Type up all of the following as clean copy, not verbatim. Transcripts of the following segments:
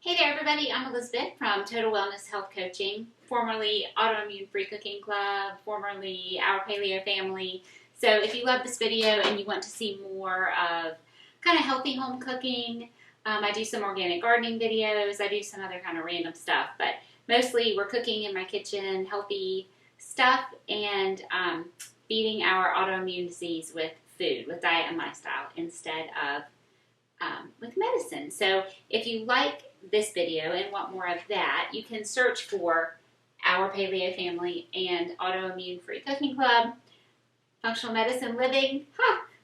Hey there everybody, I'm Elizabeth from Total Wellness Health Coaching, formerly Autoimmune Free Cooking Club, formerly Our Paleo Family. So if you love this video and you want to see more of kind of healthy home cooking, I do some organic gardening videos, I do some other kind of random stuff, but mostly we're cooking in my kitchen, healthy stuff, and beating our autoimmune disease with food, with diet and lifestyle, instead of with medicine. So if you like this video and want more of that, you can search for Our Paleo Family and Autoimmune Free Cooking Club, Functional Medicine Living.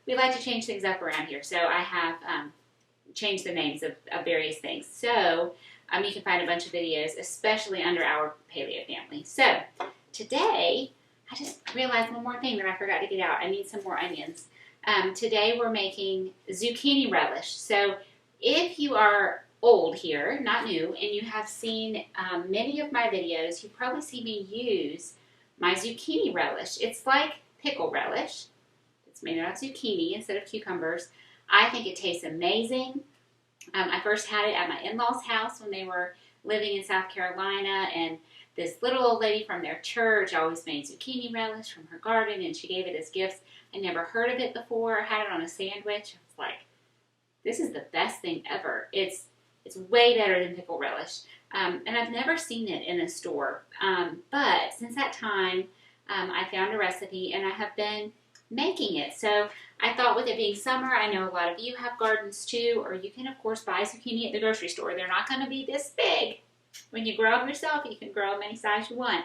We like to change things up around here, so I have changed the names of various things. So you can find a bunch of videos, especially under Our Paleo Family. So today, I just realized one more thing that I forgot to get out. I need some more onions. Today we're making zucchini relish. So if you are old here, not new, and you have seen many of my videos, you probably see me use my zucchini relish. It's like pickle relish. It's made out of zucchini instead of cucumbers. I think it tastes amazing. I first had it at my in-laws' house when they were living in South Carolina, and this little old lady from their church always made zucchini relish from her garden, and she gave it as gifts. I never heard of it before. I had it on a sandwich. I was like, this is the best thing ever. It's way better than pickle relish. And I've never seen it in a store. But since that time, I found a recipe, and I have been making it. So I thought, with it being summer, I know a lot of you have gardens too, or you can, of course, buy zucchini at the grocery store. They're not going to be this big. When you grow them yourself, you can grow them any size you want.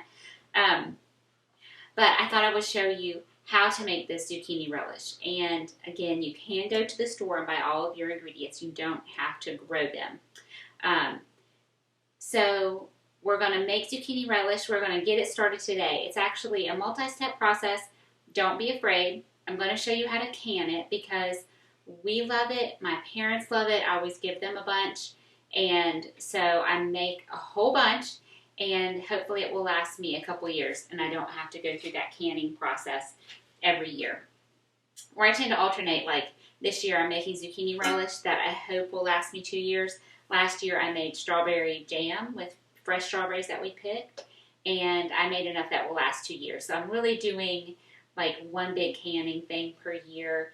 But I thought I would show you how to make this zucchini relish. And again, you can go to the store and buy all of your ingredients. You don't have to grow them. So we're going to make zucchini relish. We're going to get it started today. It's actually a multi-step process. Don't be afraid. I'm going to show you how to can it because we love it. My parents love it. I always give them a bunch. And so I make a whole bunch, and hopefully it will last me a couple years, and I don't have to go through that canning process every year. Or I tend to alternate, like this year I'm making zucchini relish that I hope will last me 2 years. Last year I made strawberry jam with fresh strawberries that we picked, and I made enough that will last 2 years. So I'm really doing like one big canning thing per year.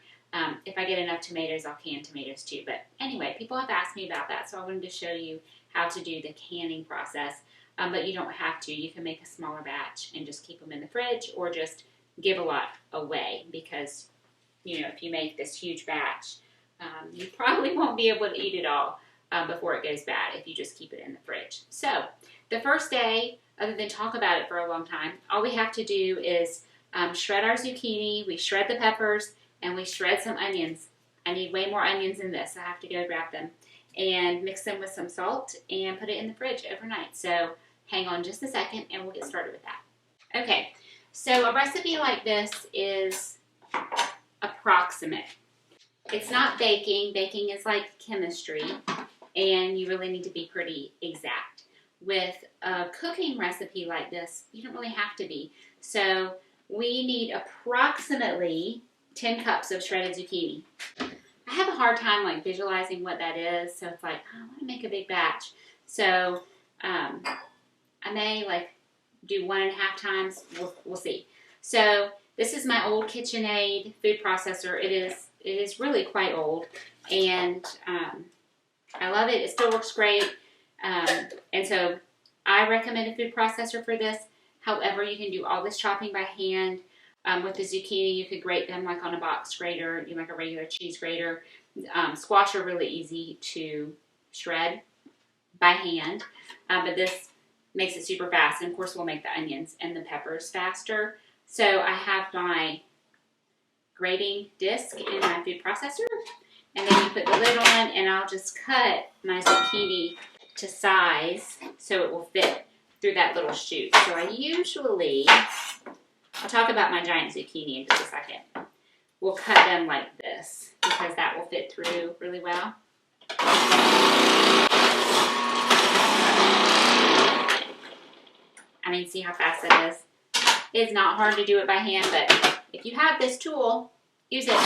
If I get enough tomatoes, I'll can tomatoes too. But anyway, people have asked me about that, so I wanted to show you how to do the canning process. But you don't have to. You can make a smaller batch and just keep them in the fridge, or just give a lot away, because, you know, if you make this huge batch, you probably won't be able to eat it all before it goes bad if you just keep it in the fridge. So the first day, other than talk about it for a long time, all we have to do is shred our zucchini, we shred the peppers, and we shred some onions. I need way more onions than this. I have to go grab them. And mix them with some salt and put it in the fridge overnight. So hang on just a second and we'll get started with that. Okay, so a recipe like this is approximate. It's not baking. Baking is like chemistry, and you really need to be pretty exact. With a cooking recipe like this, you don't really have to be. So we need approximately 10 cups of shredded zucchini. I have a hard time like visualizing what that is, so it's like, I want to make a big batch. So I may like do 1.5 times. We'll see. So this is my old KitchenAid food processor. It is really quite old, and I love it. It still works great, and so I recommend a food processor for this. However, you can do all this chopping by hand. With the zucchini, you could grate them like on a box grater, like a regular cheese grater. Squash are really easy to shred by hand, but this makes it super fast. And of course, we'll make the onions and the peppers faster. So I have my grating disc in my food processor, and then you put the lid on, and I'll just cut my zucchini to size so it will fit through that little chute. So I usually, I'll talk about my giant zucchini in just a second. We'll cut them like this because that will fit through really well. I mean, see how fast it is? It's not hard to do it by hand, but if you have this tool, use it.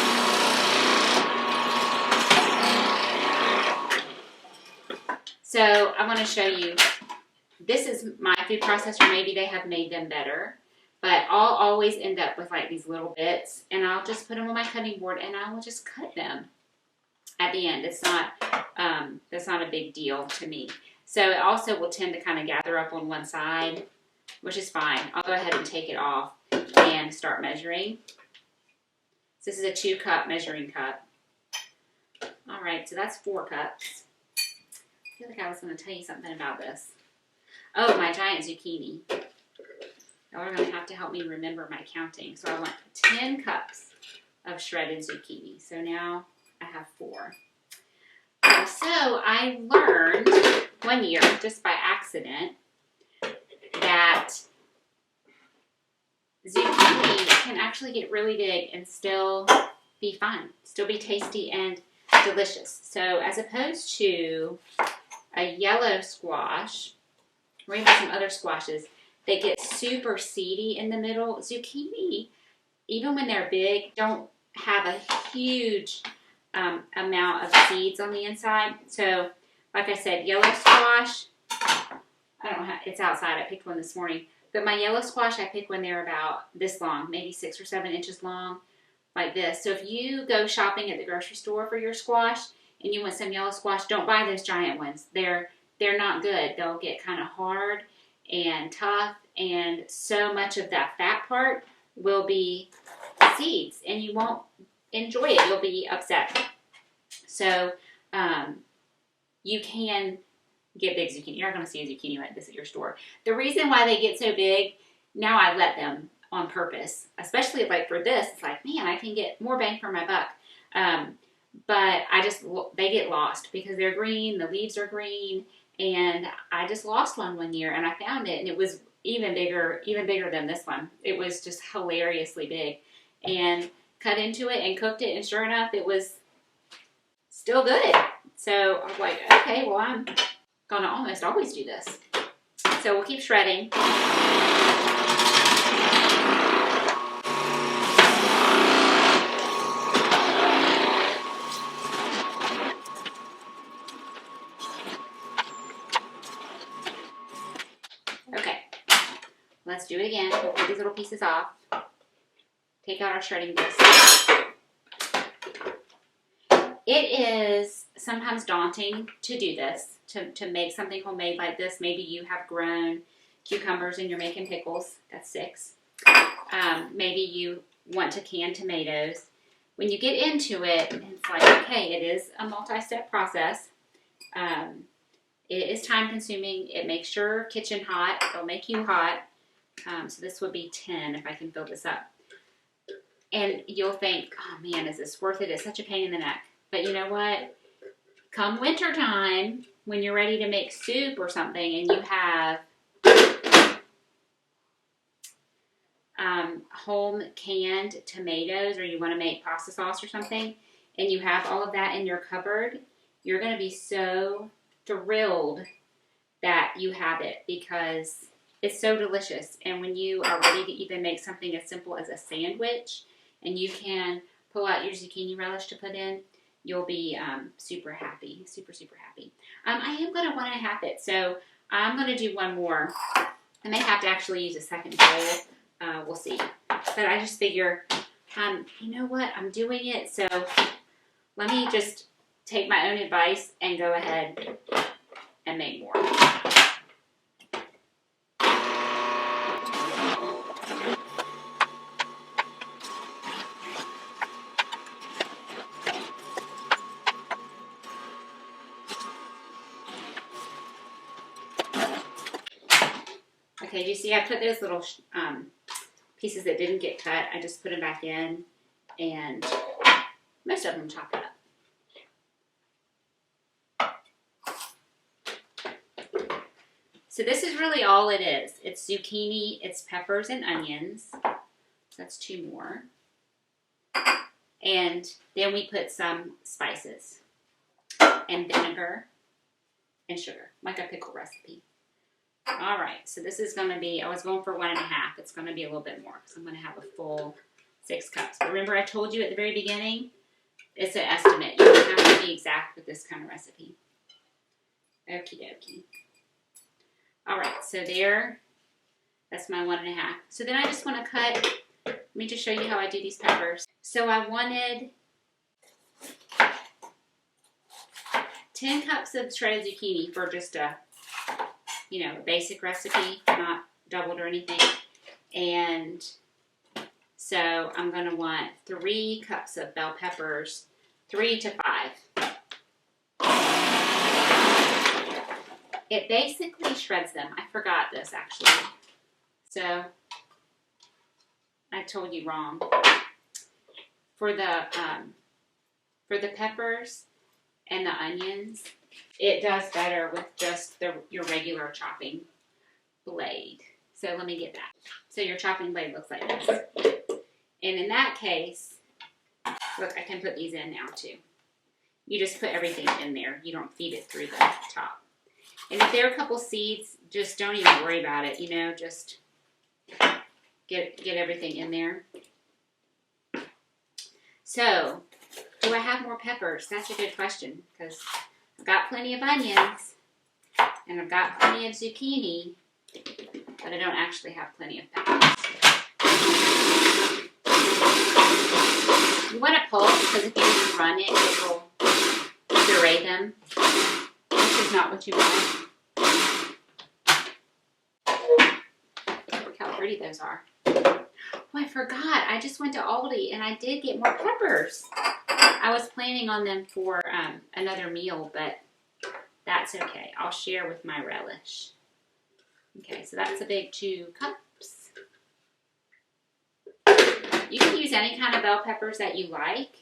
So I want to show you, this is my food processor. Maybe they have made them better, but I'll always end up with like these little bits, and I'll just put them on my cutting board and I will just cut them at the end. It's not, that's not a big deal to me. So it also will tend to kind of gather up on one side, which is fine. I'll go ahead and take it off and start measuring. So this is a 2-cup measuring cup. All right, so that's 4 cups. I feel like I was going to tell you something about this. Oh, my giant zucchini. Y'all are going to have to help me remember my counting. So I want 10 cups of shredded zucchini. So now I have 4. So I learned one year, just by accident, that zucchini can actually get really big and still be fun, still be tasty and delicious. So as opposed to a yellow squash, or even some other squashes, they get super seedy in the middle. Zucchini, even when they're big, don't have a huge amount of seeds on the inside. So, like I said, yellow squash, I don't know how, it's outside. I picked one this morning. But my yellow squash, I picked when they're about this long, maybe 6 or 7 inches long, like this. So if you go shopping at the grocery store for your squash and you want some yellow squash, don't buy those giant ones. They're not good. They'll get kind of hard and tough, and so much of that fat part will be seeds, and you won't enjoy it. You'll be upset. So you can get big zucchini. You're not going to see a zucchini like this at your store. The reason why they get so big, now I let them on purpose, especially like for this. It's like, man, I can get more bang for my buck. But they get lost because they're green, the leaves are green, and I just lost one year, and I found it, and it was even bigger than this one. It was just hilariously big, and cut into it and cooked it, and sure enough, it was still good. So I was like, okay, well, I'm gonna almost always do this. So we'll keep shredding. Okay, let's do it again. We'll put these little pieces off. Take out our shredding disc. It is sometimes daunting to do this, to make something homemade like this. Maybe you have grown cucumbers and you're making pickles. That's 6. Maybe you want to can tomatoes. When you get into it, it's like, okay, it is a multi-step process. It is time consuming. It makes your kitchen hot. It'll make you hot. So this would be 10 if I can fill this up. And you'll think, oh man, is this worth it? It's such a pain in the neck. But you know what? Come winter time, when you're ready to make soup or something, and you have home canned tomatoes, or you want to make pasta sauce or something, and you have all of that in your cupboard, you're going to be so thrilled that you have it, because it's so delicious. And when you are ready to even make something as simple as a sandwich, and you can pull out your zucchini relish to put in, you'll be super happy, super happy. I am going to 1.5 it, so I'm going to do one more. I may have to actually use a second bowl. We'll see. But I just figure, you know what? I'm doing it, so let me just take my own advice and go ahead and make more. Okay, do you see I put those little pieces that didn't get cut, I just put them back in, and most of them chopped up. So this is really all it is. It's zucchini, it's peppers and onions. So that's 2 more. And then we put some spices and vinegar and sugar, like a pickle recipe. All right, so this is going to be, I was going for 1.5. It's going to be a little bit more because I'm going to have a full 6 cups. But remember, I told you at the very beginning, it's an estimate. You don't have to be exact with this kind of recipe. Okie dokie. All right, so there, that's my 1.5. So then I just want to cut, let me just show you how I do these peppers. So I wanted 10 cups of shredded zucchini for just a, you know, basic recipe, not doubled or anything. And so I'm going to want 3 cups of bell peppers, 3 to 5. It basically shreds them. I forgot this actually. So I told you wrong. For the peppers and the onions, it does better with just your regular chopping blade. So let me get that. So your chopping blade looks like this. And in that case, look, I can put these in now too. You just put everything in there. You don't feed it through the top. And if there are a couple seeds, just don't even worry about it. You know, just get everything in there. So, do I have more peppers? That's a good question, because I've got plenty of onions and I've got plenty of zucchini, but I don't actually have plenty of peppers. You want to pulse, because if you just run it, it will puree them, which is not what you want. Look how pretty those are. Oh, I forgot. I just went to Aldi and I did get more peppers. I was planning on them for another meal, but that's okay. I'll share with my relish. Okay, so that's a big 2 cups. You can use any kind of bell peppers that you like.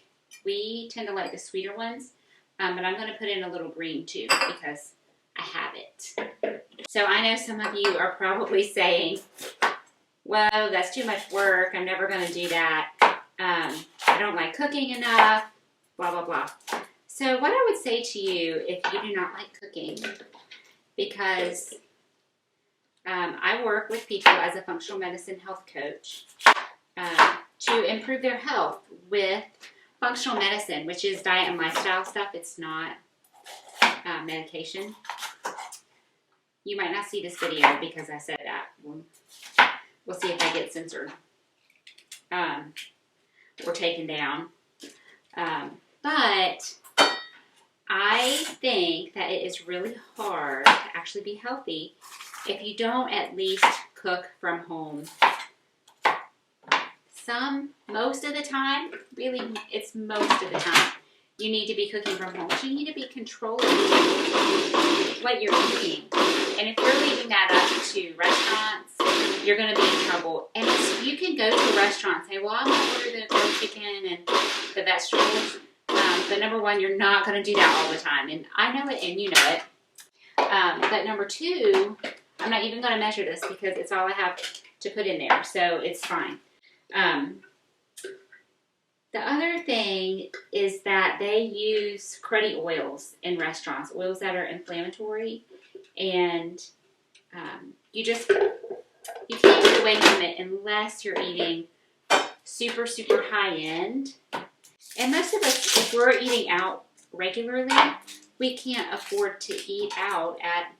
We tend to like the sweeter ones, but I'm going to put in a little green too because I have it. So I know some of you are probably saying, whoa, that's too much work. I'm never going to do that. I don't like cooking enough, blah, blah, blah. So what I would say to you if you do not like cooking, because I work with people as a functional medicine health coach to improve their health with functional medicine, which is diet and lifestyle stuff. It's not medication. You might not see this video because I said that. We'll see if I get censored or taken down. But I think that it is really hard to actually be healthy if you don't at least cook from home. Most of the time, really, it's most of the time, you need to be cooking from home. You need to be controlling what you're eating. And if you're leaving that up to restaurants, you're going to be in trouble. And you can go to a restaurant and say, well, I'm going to order the grilled chicken and the vegetables. But number one, you're not going to do that all the time. And I know it and you know it. But number two, I'm not even going to measure this because it's all I have to put in there. So it's fine. The other thing is that they use cruddy oils in restaurants, oils that are inflammatory, and you can't get away from it unless you're eating super, super high end. And most of us, if we're eating out regularly, we can't afford to eat out at,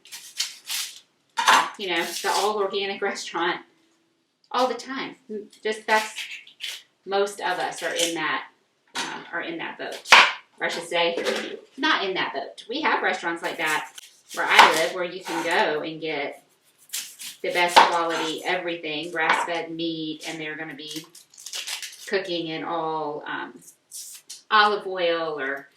the all organic restaurant all the time. That's most of us are in that boat. Or I should say, not in that boat. We have restaurants like that where I live where you can go and get the best quality everything, grass-fed meat, and they're going to be cooking in all olive oil or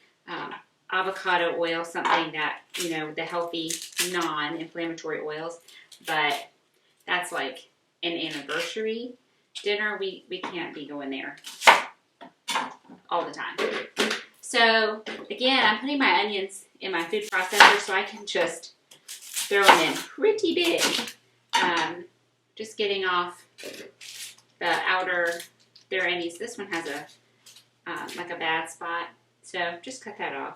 avocado oil, something that, the healthy, non-inflammatory oils. But that's like an anniversary dinner. We can't be going there all the time. So again, I'm putting my onions in my food processor so I can just throw them in pretty big. Just getting off the outer there ends. This one has like a bad spot, so just cut that off.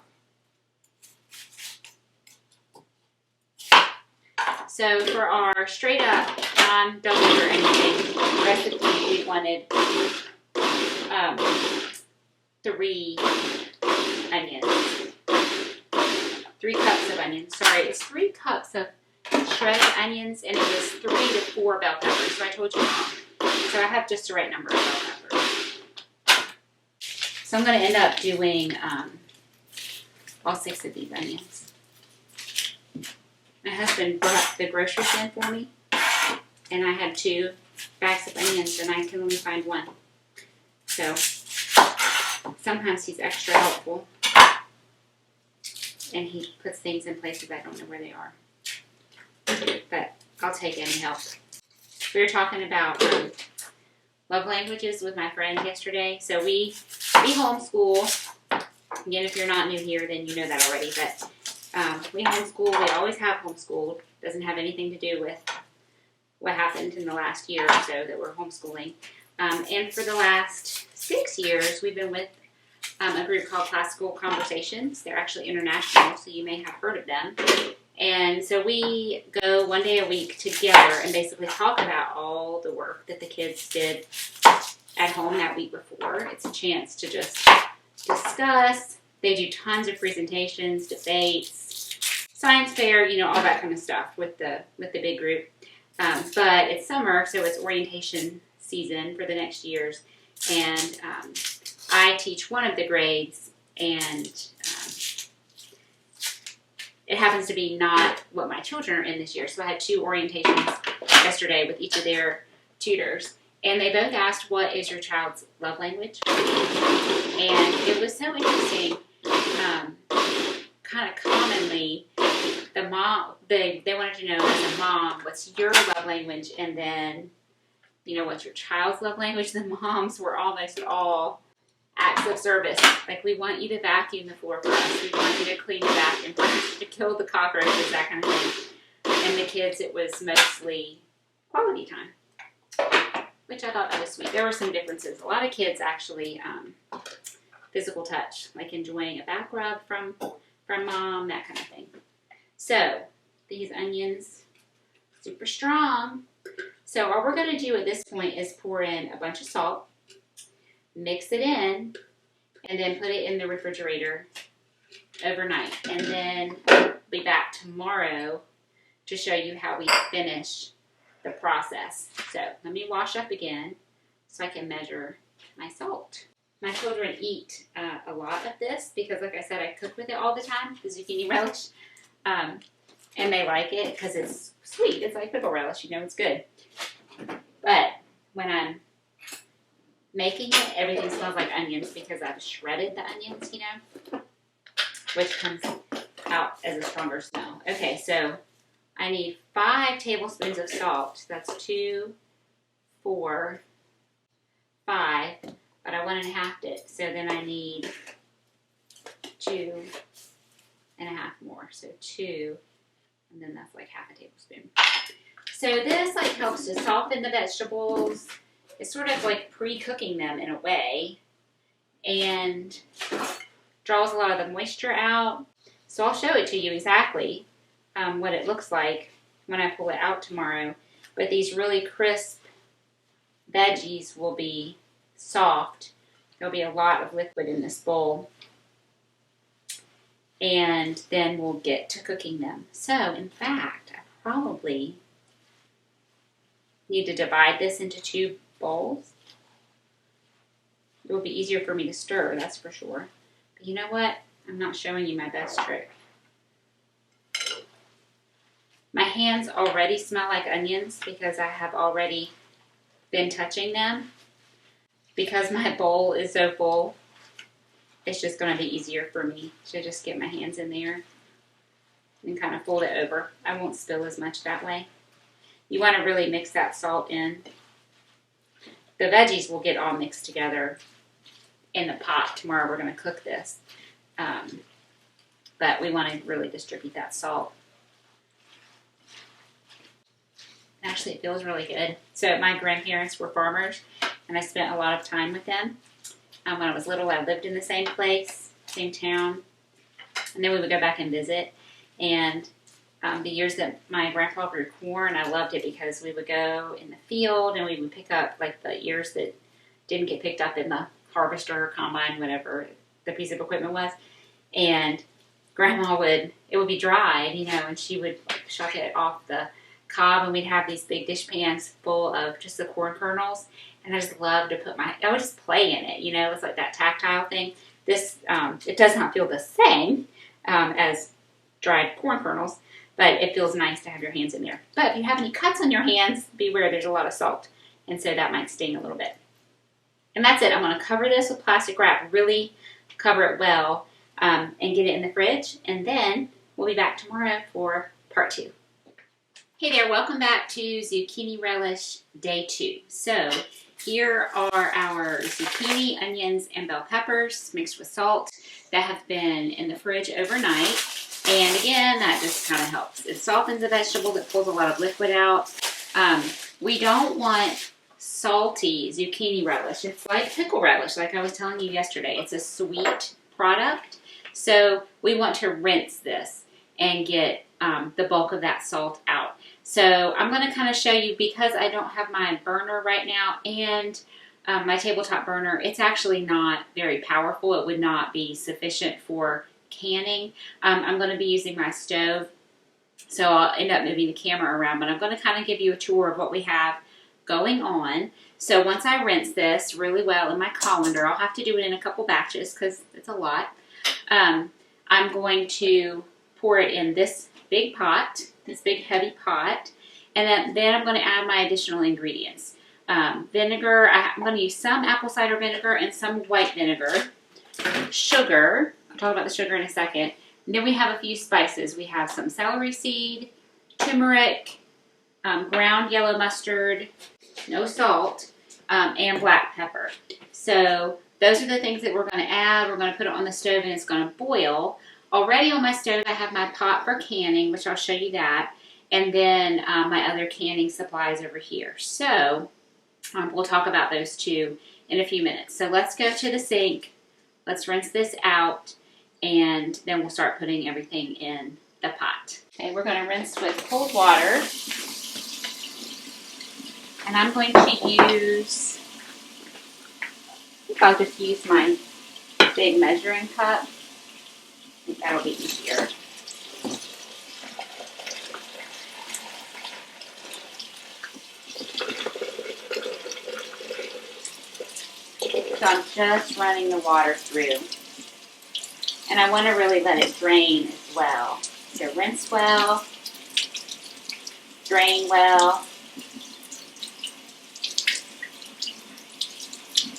So for our straight up non-doubled or anything recipe, we wanted 3 onions. 3 cups of onions. Sorry, it's 3 cups of shredded onions, and it was 3 to 4 bell peppers. So I told you wrong. So I have just the right number of bell peppers. So I'm going to end up doing all 6 of these onions. My husband brought the groceries in for me, and I had 2 bags of onions, and I can only find 1. So sometimes he's extra helpful, and he puts things in places I don't know where they are. But I'll take any help. We were talking about love languages with my friend yesterday. So we homeschool. Again, if you're not new here, then you know that already. But we homeschool. We always have homeschooled. Doesn't have anything to do with what happened in the last year or so that we're homeschooling. And for the last 6 years, we've been with a group called Classical Conversations. They're actually international, so you may have heard of them. And so we go 1 day a week together and basically talk about all the work that the kids did at home that week before. It's a chance to just discuss. They do tons of presentations, debates, science fair, you know, all that kind of stuff with the big group. But it's summer, so it's orientation season for the next years. And I teach one of the grades, and it happens to be not what my children are in this year. So I had 2 orientations yesterday with each of their tutors. And they both asked, what is your child's love language? And it was so interesting. Kind of commonly, the mom, they wanted to know as a mom, what's your love language? And then, you know, what's your child's love language? The moms were almost all acts of service. Like, we want you to vacuum the floor for us. We want you to clean the bathroom for us, to kill the cockroaches, that kind of thing. And the kids, it was mostly quality time, which I thought that was sweet. There were some differences. A lot of kids actually physical touch, like enjoying a back rub from mom, that kind of thing. So these onions, super strong. So all we're going to do at this point is pour in a bunch of salt, mix it in, and then put it in the refrigerator overnight. And then I'll be back tomorrow to show you how we finish the process. So let me wash up again so I can measure my salt. My children eat a lot of this because, like I said, I cook with it all the time, the zucchini relish. And they like it because it's sweet. It's like pickle relish, you know, it's good. But when I'm making it, everything smells like onions because I've shredded the onions, you know, which comes out as a stronger smell. Okay, so I need 5 tablespoons of salt. That's 2, 4, 5, but I 1.5'd it. So then I need 2.5 more. So 2, and then that's like 1/2 tablespoon. So this like helps to soften the vegetables. It's sort of like pre-cooking them in a way, and draws a lot of the moisture out. So I'll show it to you exactly what it looks like when I pull it out tomorrow. But these really crisp veggies will be soft. There'll be a lot of liquid in this bowl. And then we'll get to cooking them. So, in fact, I probably need to divide this into 2 bowls. It will be easier for me to stir, that's for sure. But you know what? I'm not showing you my best trick. My hands already smell like onions because I have already been touching them. Because my bowl is so full, it's just going to be easier for me to just get my hands in there and kind of fold it over. I won't spill as much that way. You want to really mix that salt in. The veggies will get all mixed together in the pot. Tomorrow we're going to cook this. But we want to really distribute that salt. Actually, it feels really good. So my grandparents were farmers, and I spent a lot of time with them. When I was little, I lived in the same place, same town, and then we would go back and visit. And the years that my grandpa grew corn, I loved it because we would go in the field and we would pick up like the ears that didn't get picked up in the harvester or combine, whatever the piece of equipment was. And Grandma it would be dried, you know, and she would shuck it off the cob, and we'd have these big dish pans full of just the corn kernels. And I just love to I would just play in it, you know, it's like that tactile thing. This, it does not feel the same as dried corn kernels, but it feels nice to have your hands in there. But if you have any cuts on your hands, beware, there's a lot of salt, and so that might sting a little bit. And that's it. I'm going to cover this with plastic wrap, really cover it well, and get it in the fridge, and then we'll be back tomorrow for part 2. Hey there, welcome back to Zucchini Relish Day 2. So here are our zucchini, onions, and bell peppers mixed with salt that have been in the fridge overnight. And again, that just kind of helps. It softens the vegetable, it pulls a lot of liquid out. We don't want salty zucchini relish. It's like pickle relish, like I was telling you yesterday. It's a sweet product. So we want to rinse this and get the bulk of that salt out. So I'm going to kind of show you, because I don't have my burner right now and my tabletop burner, it's actually not very powerful. It would not be sufficient for canning. I'm going to be using my stove, so I'll end up moving the camera around, but I'm going to kind of give you a tour of what we have going on. So once I rinse this really well in my colander, I'll have to do it in a couple batches because it's a lot. I'm going to pour it in this big pot, this big heavy pot, and then I'm going to add my additional ingredients. Vinegar, I'm going to use some apple cider vinegar and some white vinegar. Sugar, I'll talk about the sugar in a second. And then we have a few spices. We have some celery seed, turmeric, ground yellow mustard, no salt, and black pepper. So those are the things that we're going to add. We're going to put it on the stove and it's going to boil. Already on my stove I have my pot for canning, which I'll show you that, and then my other canning supplies over here. So we'll talk about those two in a few minutes. So let's go to the sink, let's rinse this out, and then we'll start putting everything in the pot. Okay, we're going to rinse with cold water, and I'm going to use, I think I'll just use my big measuring cup. I think that'll be easier. So I'm just running the water through. And I want to really let it drain as well. So rinse well, drain well.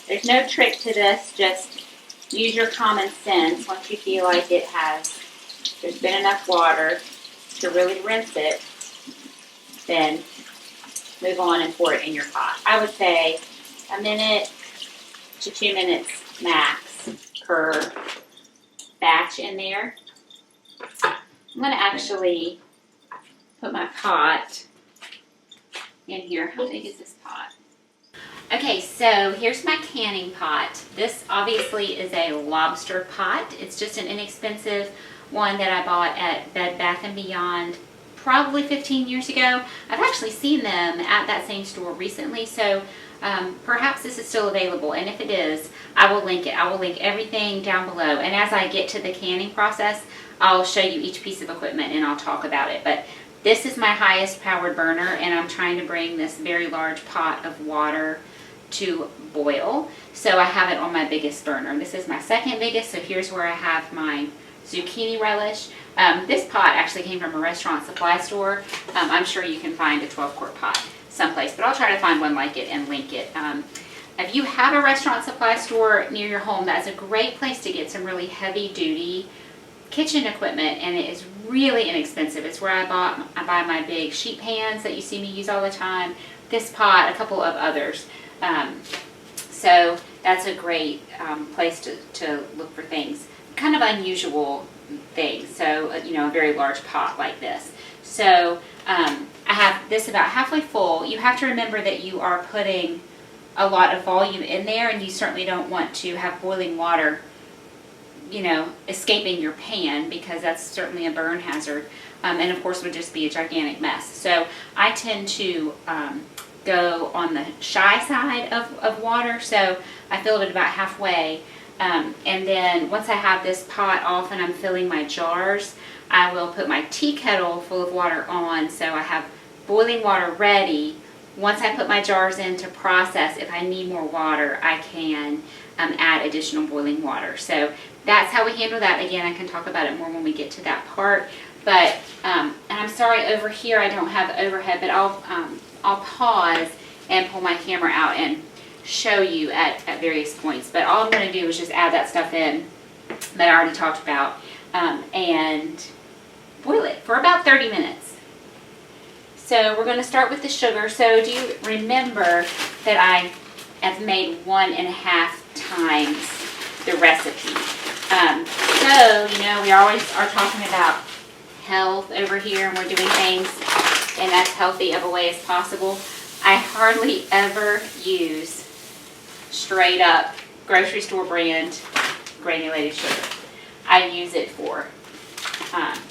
There's no trick to this, just use your common sense. Once you feel like there's been enough water to really rinse it, then move on and pour it in your pot. I would say a minute to 2 minutes max per batch in there. I'm going to actually put my pot in here. How big is this pot? Okay, so here's my canning pot. This obviously is a lobster pot. It's just an inexpensive one that I bought at Bed Bath & Beyond probably 15 years ago. I've actually seen them at that same store recently, so perhaps this is still available, and if it is, I will link it. I will link everything down below, and as I get to the canning process, I'll show you each piece of equipment and I'll talk about it. But this is my highest powered burner, and I'm trying to bring this very large pot of water to boil. So I have it on my biggest burner. This is my second biggest, so here's where I have my zucchini relish. This pot actually came from a restaurant supply store. I'm sure you can find a 12-quart pot someplace, but I'll try to find one like it and link it. If you have a restaurant supply store near your home, that's a great place to get some really heavy-duty kitchen equipment, and it is really inexpensive. It's where I buy my big sheet pans that you see me use all the time, this pot, a couple of others. So that's a great place to look for things, kind of unusual things. So, you know, a very large pot like this. So I have this about halfway full. You have to remember that you are putting a lot of volume in there, and you certainly don't want to have boiling water, you know, escaping your pan, because that's certainly a burn hazard, and of course would just be a gigantic mess. So I tend to go on the shy side of water, so I filled it about halfway, And then once I have this pot off and I'm filling my jars, I will put my tea kettle full of water on, so I have boiling water ready. Once I put my jars in to process, if I need more water, I can add additional boiling water. So that's how we handle that. Again, I can talk about it more when we get to that part. But, and I'm sorry over here I don't have overhead, but I'll pause and pull my camera out and show you at various points. But all I'm going to do is just add that stuff in that I already talked about and boil it for about 30 minutes. So we're going to start with the sugar. So do you remember that I have made 1.5 times the recipe? So, you know, we always are talking about health over here, and we're doing things in as healthy of a way as possible. I hardly ever use straight up grocery store brand granulated sugar. I use it for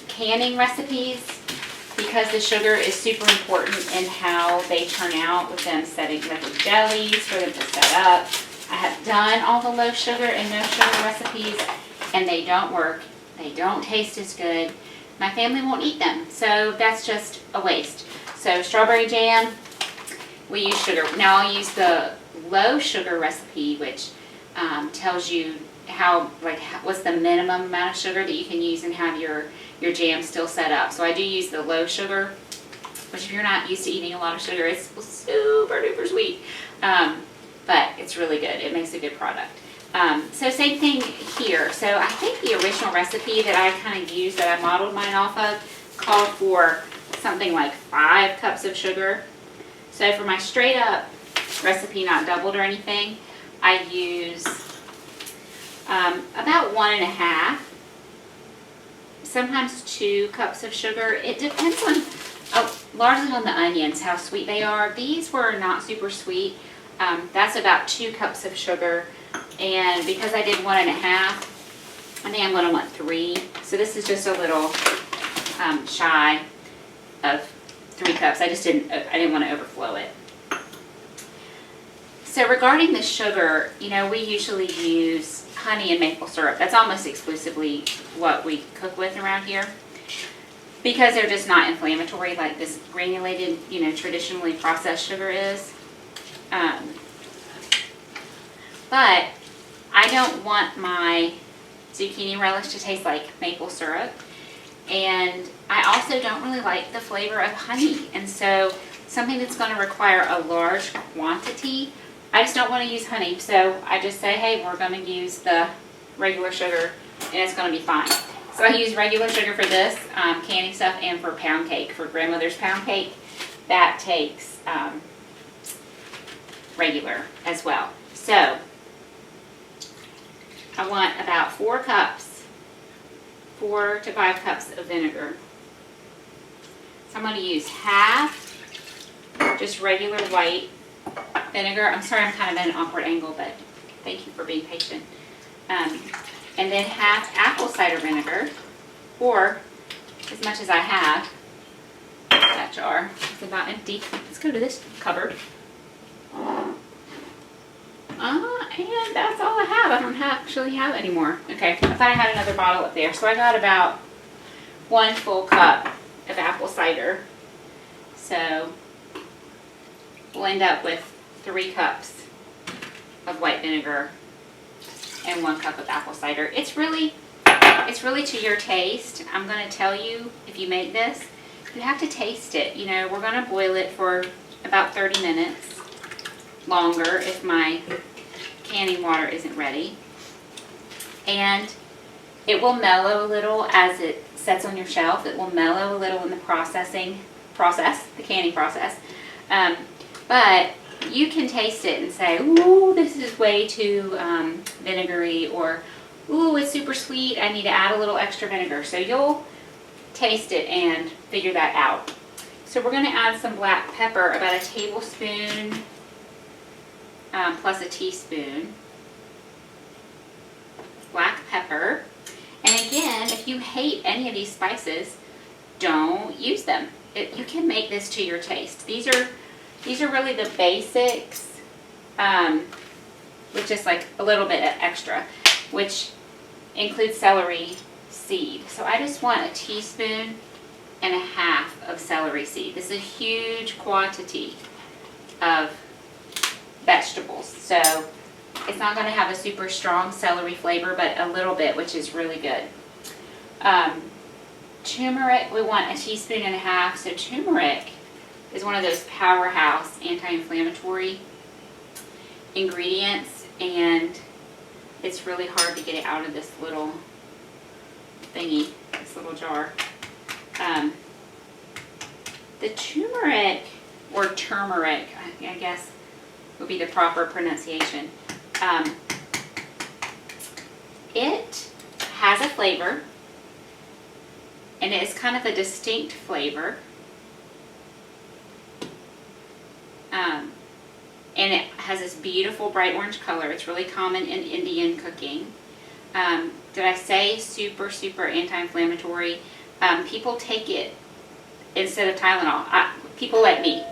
canning recipes, because the sugar is super important in how they turn out, with them setting up with jellies for them to set up. I have done all the low sugar and no sugar recipes, and they don't work. They don't taste as good. My family won't eat them, so that's just a waste. So strawberry jam, we use sugar. Now I'll use the low sugar recipe, which tells you what's the minimum amount of sugar that you can use and have your jam still set up. So I do use the low sugar, which if you're not used to eating a lot of sugar, it's super duper sweet. But it's really good. It makes a good product. So same thing here. So I think the original recipe that I kind of used, that I modeled mine off of, called for something like 5 cups of sugar. So for my straight up recipe, not doubled or anything, I use about 1.5, sometimes 2 cups of sugar. It depends on, largely on the onions, how sweet they are. These were not super sweet. That's about 2 cups of sugar. And because I did 1.5, I think I'm going to want 3. So this is just a little shy of 3 cups. I didn't want to overflow it. So regarding the sugar, you know, we usually use honey and maple syrup. That's almost exclusively what we cook with around here, because they're just not inflammatory like this granulated, you know, traditionally processed sugar is. But I don't want my zucchini relish to taste like maple syrup, and I also don't really like the flavor of honey, and so something that's going to require a large quantity, I just don't want to use honey. So I just say, hey, we're going to use the regular sugar and it's going to be fine. So I use regular sugar for this canning stuff, and for pound cake, for grandmother's pound cake, that takes regular as well. So I want about 4 to 5 cups of vinegar. So I'm going to use half just regular white vinegar. I'm sorry I'm kind of at an awkward angle, but thank you for being patient. And then half apple cider vinegar, or as much as I have. That jar is about empty. Let's go to this cupboard. And that's all I have. I don't actually have any more. Okay, I thought I had another bottle up there. So I got about 1 full cup of apple cider. So we'll end up with 3 cups of white vinegar and 1 cup of apple cider. It's really to your taste. I'm going to tell you, if you make this, you have to taste it. You know, we're going to boil it for about 30 minutes longer if my canning water isn't ready. And it will mellow a little as it sets on your shelf. It will mellow a little in the canning process. But you can taste it and say, ooh, this is way too vinegary, or ooh, it's super sweet, I need to add a little extra vinegar. So you'll taste it and figure that out. So we're going to add some black pepper, about a tablespoon plus a teaspoon. Black pepper. And again, if you hate any of these spices, don't use them. You can make this to your taste. These are really the basics, with just like a little bit extra. which includes celery seed. So I just want 1.5 teaspoons of celery seed. This is a huge quantity of vegetables. So it's not going to have a super strong celery flavor, but a little bit, which is really good. Turmeric, we want 1.5 teaspoons. So turmeric is one of those powerhouse anti-inflammatory ingredients, and it's really hard to get it out of this little thingy, this little jar. The turmeric, or turmeric, I guess would be the proper pronunciation. It has a flavor, and it is kind of a distinct flavor. And it has this beautiful bright orange color. It's really common in Indian cooking. Did I say super, super anti-inflammatory? People take it instead of Tylenol. People like me.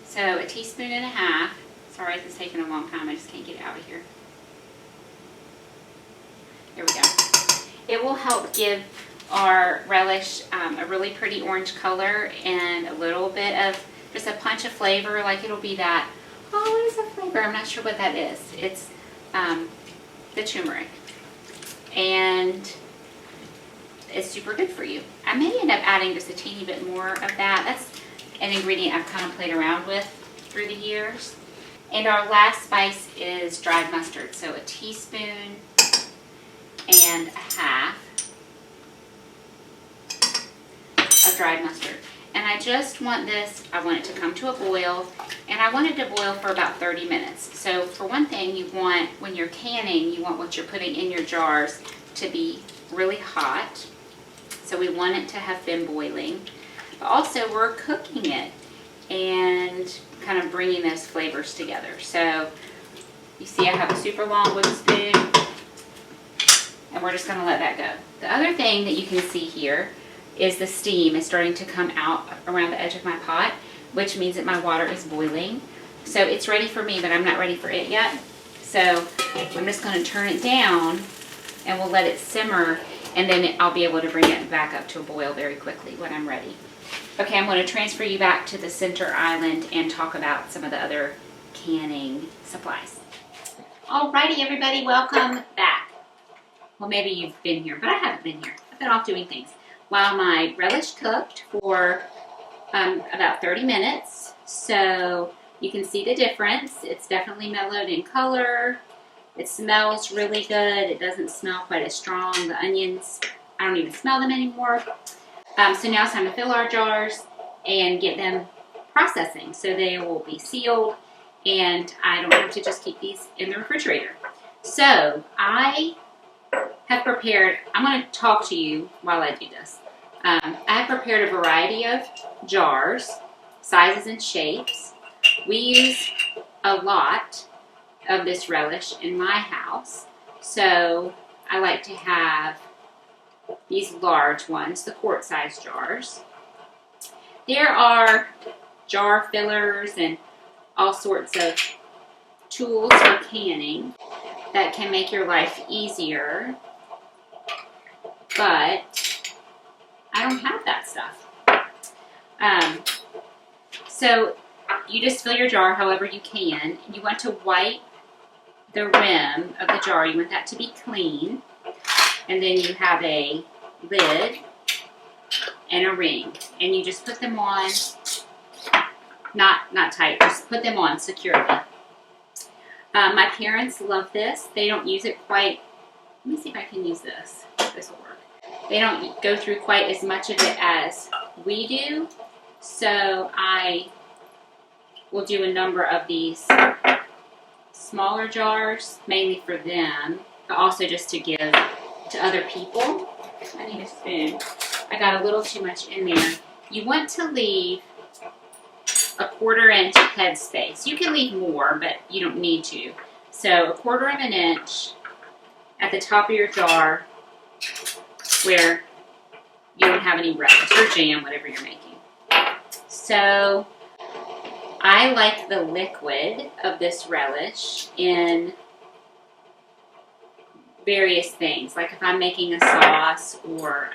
So 1.5 teaspoons. Sorry, this is taking a long time. I just can't get it out of here. There we go. It will help give our relish a really pretty orange color and a little bit of just a punch of flavor. Like it'll be that, oh, what is that flavor? I'm not sure what that is. It's the turmeric. And it's super good for you. I may end up adding just a teeny bit more of that. That's an ingredient I've kind of played around with through the years. And our last spice is dried mustard. So 1.5 teaspoons. Of dried mustard. And I just want this, I want it to come to a boil, and I want it to boil for about 30 minutes. So for one thing, you want, when you're canning, you want what you're putting in your jars to be really hot. So we want it to have been boiling. But also we're cooking it and kind of bringing those flavors together. So you see I have a super long wooden spoon, and we're just going to let that go. The other thing that you can see here is the steam is starting to come out around the edge of my pot, which means that my water is boiling. So it's ready for me, but I'm not ready for it yet. So I'm just going to turn it down, and we'll let it simmer, and then I'll be able to bring it back up to a boil very quickly when I'm ready. Okay, I'm going to transfer you back to the center island and talk about some of the other canning supplies. Alrighty, everybody, welcome back. Well, maybe you've been here, but I haven't been here. I've been off doing things. While my relish cooked for about 30 minutes, so you can see the difference. It's definitely mellowed in color. It smells really good. It doesn't smell quite as strong. The onions, I don't even smell them anymore. So now it's time to fill our jars and get them processing. So they will be sealed, and I don't have to just keep these in the refrigerator. So I have prepared, I'm going to talk to you while I do this. I have prepared a variety of jars, sizes and shapes. We use a lot of this relish in my house, so I like to have these large ones, the quart-size jars. There are jar fillers and all sorts of tools for canning that can make your life easier, but I don't have that stuff. So you just fill your jar however you can. You want to wipe the rim of the jar. You want that to be clean. And then you have a lid and a ring. And you just put them on, not tight, just put them on securely. My parents love this. They don't use it quite, let me see if I can use this. This will work. They don't go through quite as much of it as we do. So I will do a number of these smaller jars, mainly for them, but also just to give to other people. I need a spoon. I got a little too much in there. You want to leave a 1/4 inch head space. You can leave more, but you don't need to. So 1/4 inch at the top of your jar where you don't have any relish or jam, whatever you're making. So I like the liquid of this relish in various things. Like if I'm making a sauce or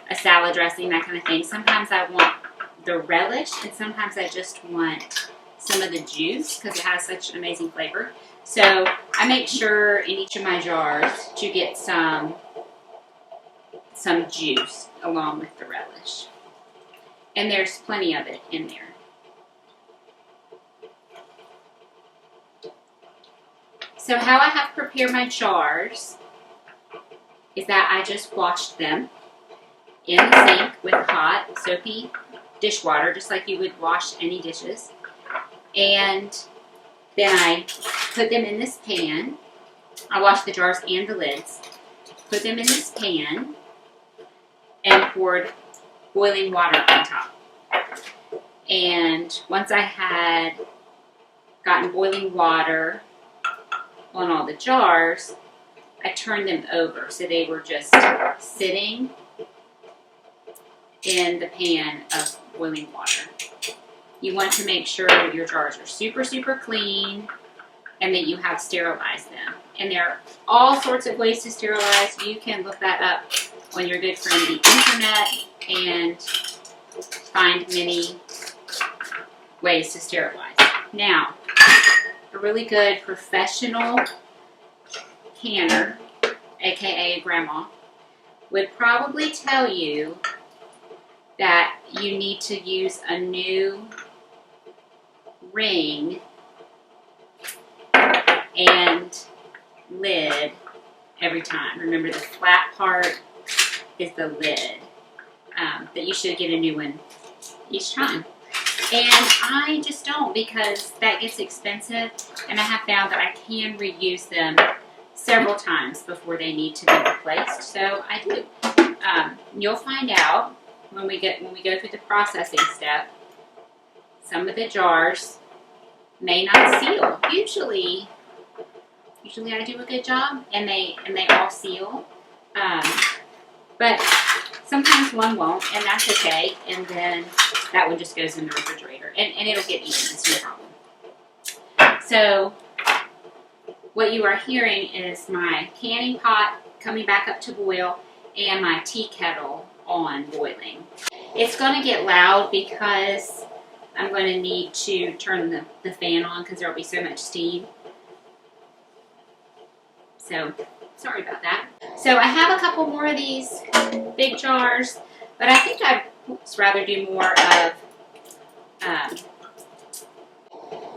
a salad dressing, that kind of thing. Sometimes I want the relish, and sometimes I just want some of the juice because it has such an amazing flavor. So I make sure in each of my jars to get some juice along with the relish. And there's plenty of it in there. So how I have prepared my jars is that I just washed them in the sink with hot, soapy dishwater, just like you would wash any dishes. And then I put them in this pan. I washed the jars and the lids. Put them in this pan and poured boiling water on top. And once I had gotten boiling water on all the jars, I turned them over so they were just sitting in the pan of boiling water. You want to make sure that your jars are super, super clean and that you have sterilized them. And there are all sorts of ways to sterilize. You can look that up on your good friend the internet and find many ways to sterilize. Now, a really good professional canner, aka grandma, would probably tell you that you need to use a new ring and lid every time. Remember, the flat part is the lid. That you should get a new one each time. And I just don't, because that gets expensive, and I have found that I can reuse them several times before they need to be replaced. So I do. You'll find out when we go through the processing step. Some of the jars may not seal. Usually I do a good job, and they all seal. But sometimes one won't, and that's okay. And then that one just goes in the refrigerator, and it'll get eaten. It's no problem. So what you are hearing is my canning pot coming back up to boil and my tea kettle on boiling. It's going to get loud because I'm going to need to turn the fan on because there will be so much steam. So sorry about that. So I have a couple more of these big jars, but I think I'd rather do more of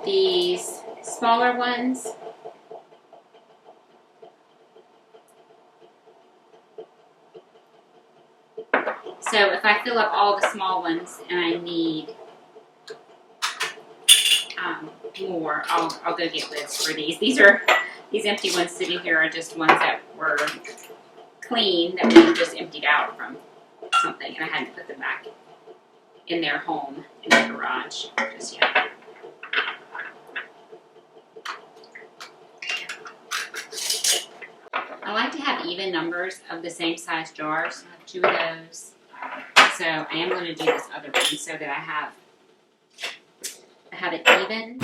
these smaller ones. So if I fill up all the small ones and I need more, I'll go get lids for these. These empty ones sitting here are just ones that were clean that we just emptied out from something, and I hadn't put them back in their home in the garage just yet. I like to have even numbers of the same size jars. I have 2 of those. So I am going to do this other one so that I have it even.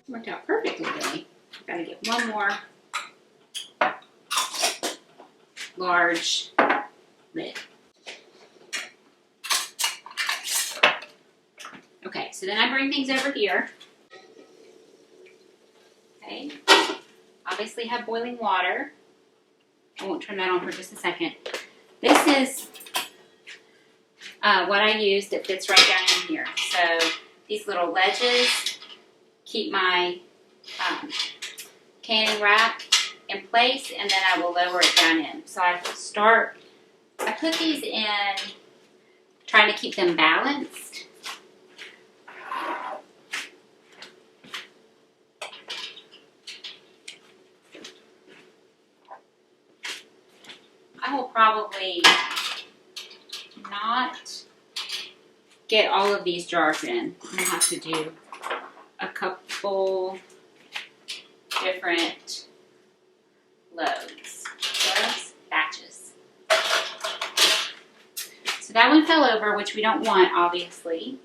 Worked out perfectly, really. I've got to get one more large lid. Okay, so then I bring things over here. Okay, obviously have boiling water. I won't turn that on for just a second. This is what I use that fits right down in here. So these little ledges keep my canning rack in place, and then I will lower it down in. So I put these in trying to keep them balanced. I will probably not get all of these jars in. I'm going to have to do a couple different loads, batches. So that one fell over, which we don't want, obviously.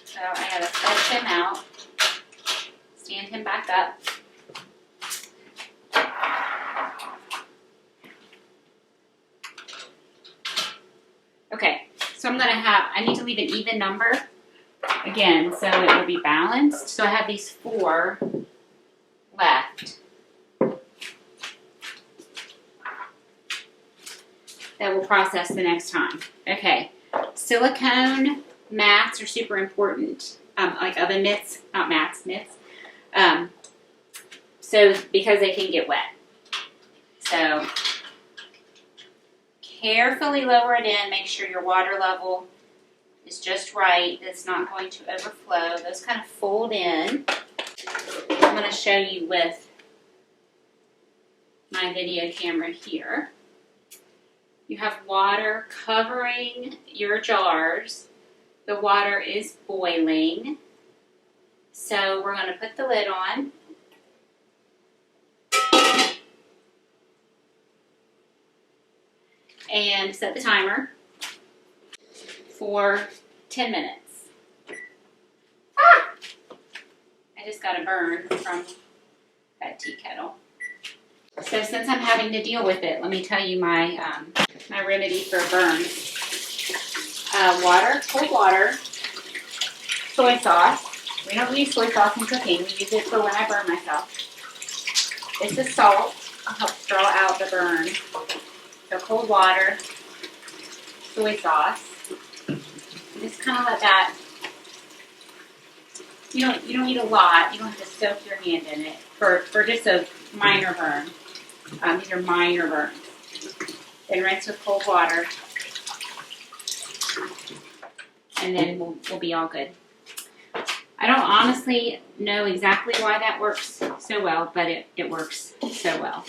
So I gotta set him out, stand him back up. Okay, so I need to leave an even number again, so it will be balanced. So I have these 4 left that we'll process the next time. Okay, silicone mats are super important, like oven mitts, not mats, mitts. So because they can get wet. So carefully lower it in, make sure your water level is just right. It's not going to overflow. Those kind of fold in. I'm going to show you with my video camera here. You have water covering your jars. The water is boiling. So we're going to put the lid on. And set the timer for 10 minutes. Ah! I just got a burn from that tea kettle. So since I'm having to deal with it, let me tell you my my remedy for burns. Water, cold water, soy sauce. We don't use soy sauce in cooking. We use it for when I burn myself. This is salt to help draw out the burn. So cold water, soy sauce. Just kind of let that. You don't need a lot. You don't have to soak your hand in it for just a minor burn. These are minor burns. Then rinse with cold water, and then we'll be all good. I don't honestly know exactly why that works so well, but it works so well.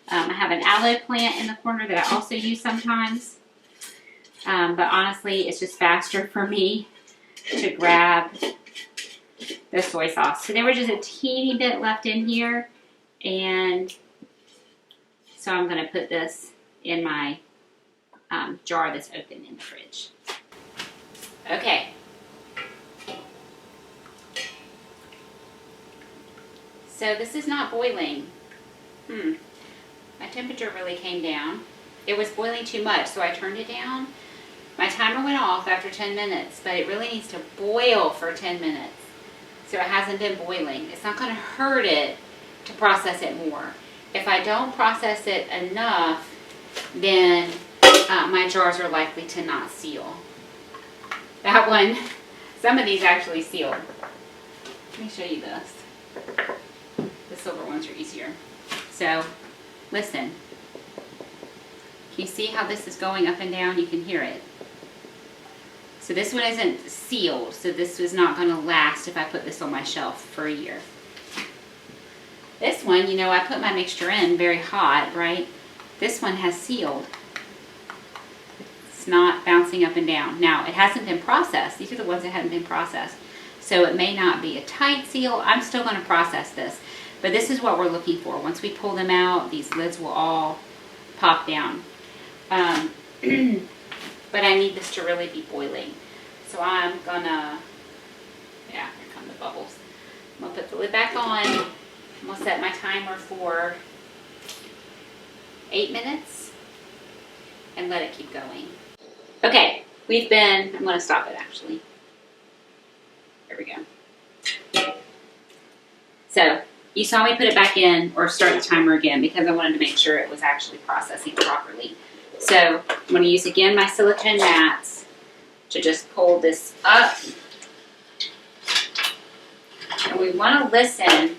I have an aloe plant in the corner that I also use sometimes. But honestly, it's just faster for me to grab the soy sauce. So there was just a teeny bit left in here. And so I'm going to put this in my jar that's open in the fridge. Okay. So this is not boiling. My temperature really came down. It was boiling too much, so I turned it down. My timer went off after 10 minutes, but it really needs to boil for 10 minutes. So it hasn't been boiling. It's not going to hurt it to process it more. If I don't process it enough, then my jars are likely to not seal. That one, some of these actually sealed. Let me show you this. The silver ones are easier. So, listen. Can you see how this is going up and down? You can hear it. So this one isn't sealed, so this is not going to last if I put this on my shelf for a year. This one, you know, I put my mixture in very hot, right? This one has sealed. It's not bouncing up and down. Now, it hasn't been processed. These are the ones that haven't been processed. So it may not be a tight seal. I'm still going to process this. But this is what we're looking for. Once we pull them out, these lids will all pop down. But I need this to really be boiling. So I'm gonna, yeah, here come the bubbles. I'm gonna put the lid back on. I'm gonna set my timer for 8 minutes and let it keep going. Okay, I'm gonna stop it actually. There we go. So, you saw me put it back in or start the timer again because I wanted to make sure it was actually processing properly. So I'm going to use again my silicone mats to just pull this up. And we want to listen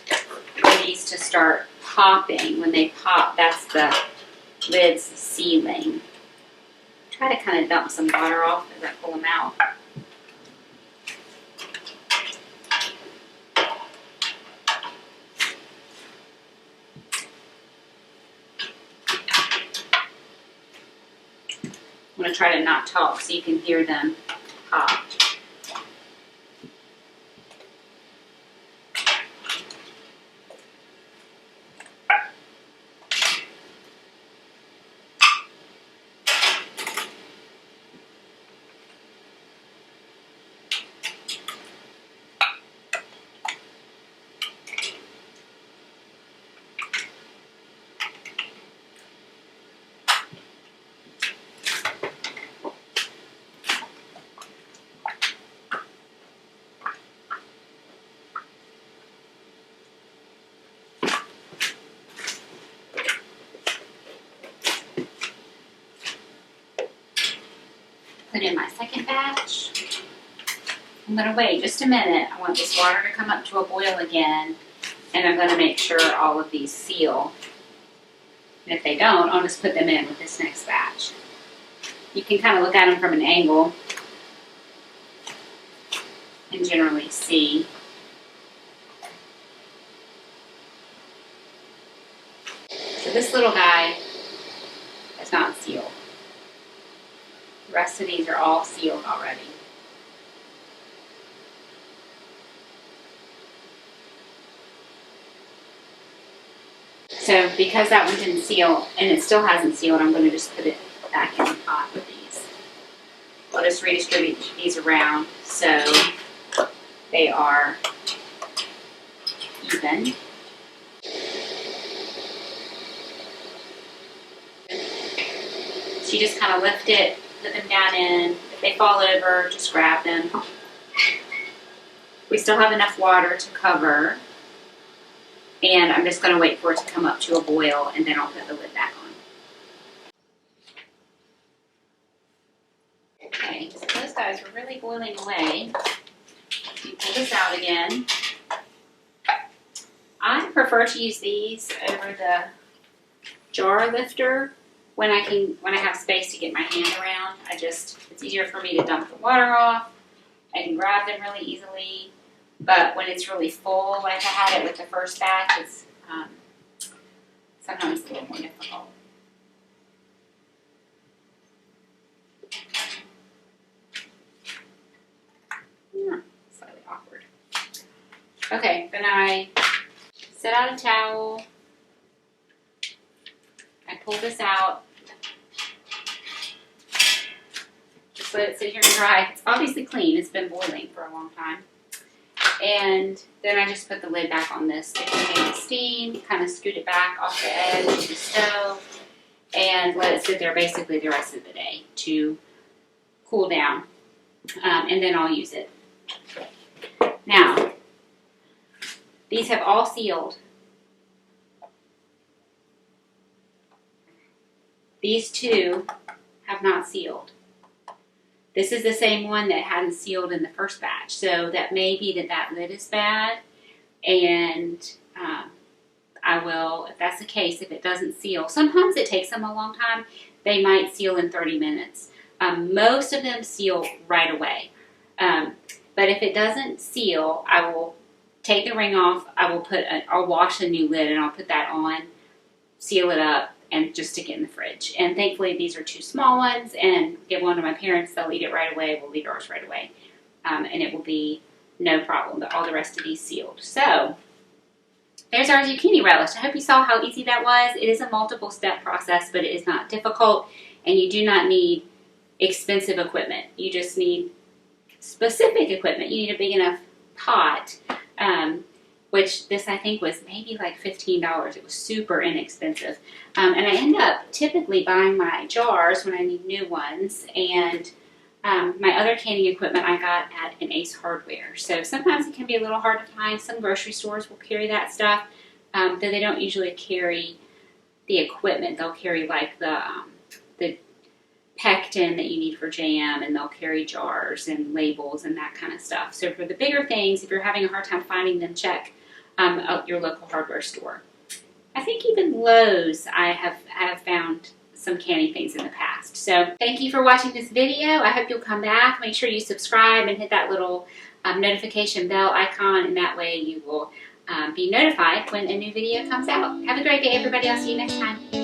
for these to start popping. When they pop, that's the lid's sealing. Try to kind of dump some water off as I pull them out. I'm going to try to not talk so you can hear them pop. Put in my second batch. I'm going to wait just a minute. I want this water to come up to a boil again, and I'm going to make sure all of these seal. And if they don't, I'll just put them in with this next batch. You can kind of look at them from an angle and generally see. So this little guy is not sealed. The rest of these are all sealed already. So because that one didn't seal, and it still hasn't sealed, I'm going to just put it back in the pot with these. I'll just redistribute these around so they are even. So you just kind of lift it, put them down in. If they fall over, just grab them. We still have enough water to cover. And I'm just going to wait for it to come up to a boil, and then I'll put the lid back on. Okay, so those guys were really boiling away. You pull this out again. I prefer to use these over the jar lifter when I have space to get my hand around. It's easier for me to dump the water off. I can grab them really easily. But when it's really full, like I had it with the first batch, it's sometimes a little more difficult. Yeah, slightly awkward. Okay, then I set out a towel. I pull this out. Just let it sit here and dry. It's obviously clean. It's been boiling for a long time. And then I just put the lid back on this to contain the steam, kind of scoot it back off the edge of the stove, and let it sit there basically the rest of the day to cool down. And then I'll use it. Now, these have all sealed. These two have not sealed. This is the same one that hadn't sealed in the first batch, so that may be that lid is bad, and I will, if that's the case, if it doesn't seal, sometimes it takes them a long time, they might seal in 30 minutes. Most of them seal right away, but if it doesn't seal, I will take the ring off, I'll wash a new lid, and I'll put that on, seal it up, and just stick it in the fridge. And thankfully these are two small ones, and give one to my parents, they'll eat it right away, we'll eat ours right away. And it will be no problem, but all the rest of these sealed. So, there's our zucchini relish. I hope you saw how easy that was. It is a multiple step process, but it is not difficult, and you do not need expensive equipment. You just need specific equipment. You need a big enough pot, which this I think was maybe like $15. It was super inexpensive. And I end up typically buying my jars when I need new ones, and my other canning equipment I got at an Ace Hardware. So sometimes it can be a little hard to find. Some grocery stores will carry that stuff, though they don't usually carry the equipment. They'll carry like the pectin that you need for jam, and they'll carry jars and labels and that kind of stuff. So for the bigger things, if you're having a hard time finding them, check out your local hardware store. I think even Lowe's I have found some canning things in the past. So thank you for watching this video. I hope you'll come back. Make sure you subscribe and hit that little notification bell icon, and that way you will be notified when a new video comes out. Have a great day, everybody. I'll see you next time.